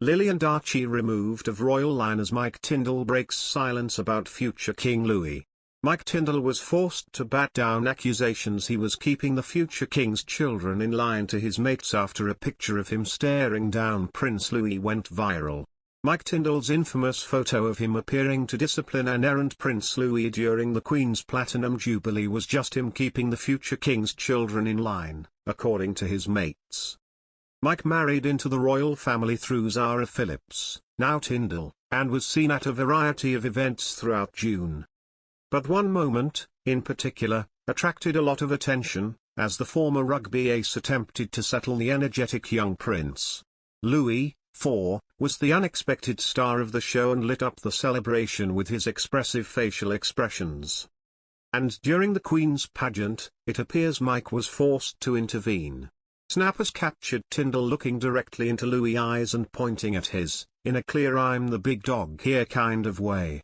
Lili and Archie removed of royal line as Mike Tindall breaks silence about future King Louis. Mike Tindall was forced to bat down accusations he was keeping the future king's children in line to his mates after a picture of him staring down Prince Louis went viral. Mike Tindall's infamous photo of him appearing to discipline an errant Prince Louis during the Queen's Platinum Jubilee was just him keeping the future king's children in line, according to his mates. Mike married into the royal family through Zara Phillips, now Tindall, and was seen at a variety of events throughout June. But one moment, in particular, attracted a lot of attention, as the former rugby ace attempted to settle the energetic young prince. Louis, 4, was the unexpected star of the show and lit up the celebration with his expressive facial expressions. And during the Queen's pageant, it appears Mike was forced to intervene. Snappers captured Tindall looking directly into Louis' eyes and pointing at his, in a clear "I'm the big dog here" kind of way.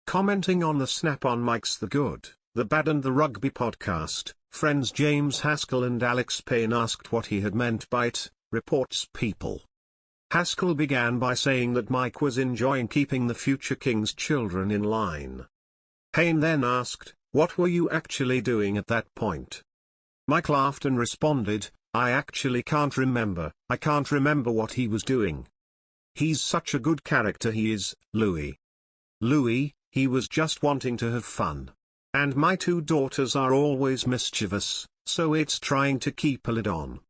Commenting on the snap on Mike's The Good, the Bad and The Rugby podcast, friends James Haskell and Alex Payne asked what he had meant by it, reports People. Haskell began by saying that Mike was enjoying keeping the future king's children in line. Payne then asked, "What were you actually doing at that point?" Mike laughed and responded, "I actually can't remember. I can't remember what he was doing. He's such a good character, he is, Louis. He was just wanting to have fun. And my 2 daughters are always mischievous, so it's trying to keep a lid on.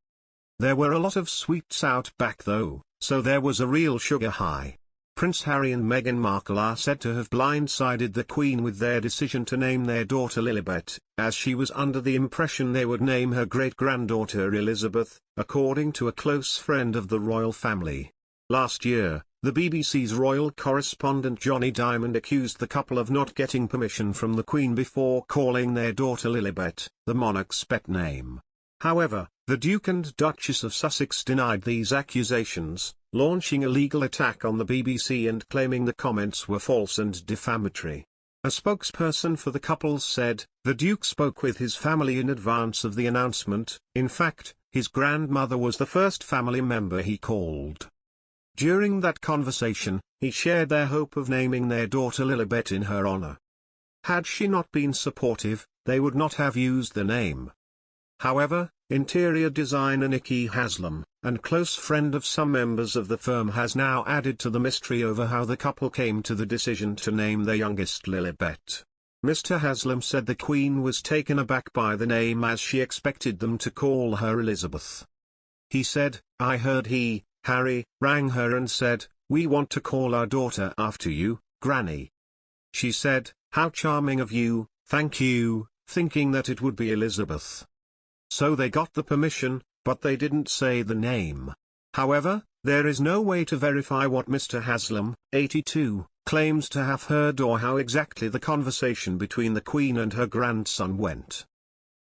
There were a lot of sweets out back though, so there was a real sugar high." Prince Harry and Meghan Markle are said to have blindsided the Queen with their decision to name their daughter Lilibet, as she was under the impression they would name her great-granddaughter Elizabeth, according to a close friend of the royal family. Last year, the BBC's royal correspondent Johnny Diamond accused the couple of not getting permission from the Queen before calling their daughter Lilibet, the monarch's pet name. However, the Duke and Duchess of Sussex denied these accusations, launching a legal attack on the BBC and claiming the comments were false and defamatory. A spokesperson for the couple said, "The Duke spoke with his family in advance of the announcement. In fact, his grandmother was the first family member he called. During that conversation, he shared their hope of naming their daughter Lilibet in her honor. Had she not been supportive, they would not have used the name." However, interior designer Nikki Haslam, and close friend of some members of the firm, has now added to the mystery over how the couple came to the decision to name their youngest Lilibet. Mr. Haslam said the Queen was taken aback by the name as she expected them to call her Elizabeth. He said, "I heard Harry, rang her and said, 'We want to call our daughter after you, Granny.' She said, 'How charming of you, thank you,' thinking that it would be Elizabeth. So they got the permission, but they didn't say the name." However, there is no way to verify what Mr. Haslam, 82, claims to have heard or how exactly the conversation between the Queen and her grandson went.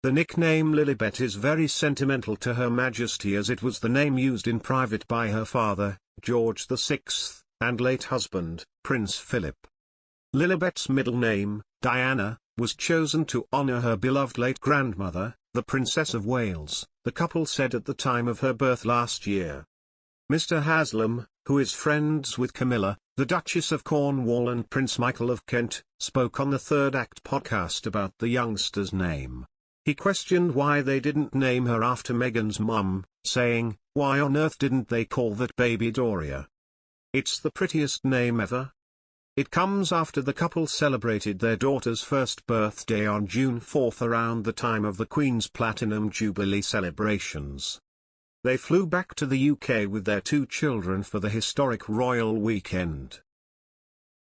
The nickname Lilibet is very sentimental to Her Majesty, as it was the name used in private by her father, George VI, and late husband, Prince Philip. Lilibet's middle name, Diana, was chosen to honor her beloved late grandmother, the Princess of Wales, the couple said at the time of her birth last year. Mr. Haslam, who is friends with Camilla, the Duchess of Cornwall, and Prince Michael of Kent, spoke on the Third Act podcast about the youngster's name. He questioned why they didn't name her after Meghan's mum, saying, "Why on earth didn't they call that baby Doria? It's the prettiest name ever." It comes after the couple celebrated their daughter's first birthday on June 4 around the time of the Queen's Platinum Jubilee celebrations. They flew back to the UK with their 2 children for the historic royal weekend.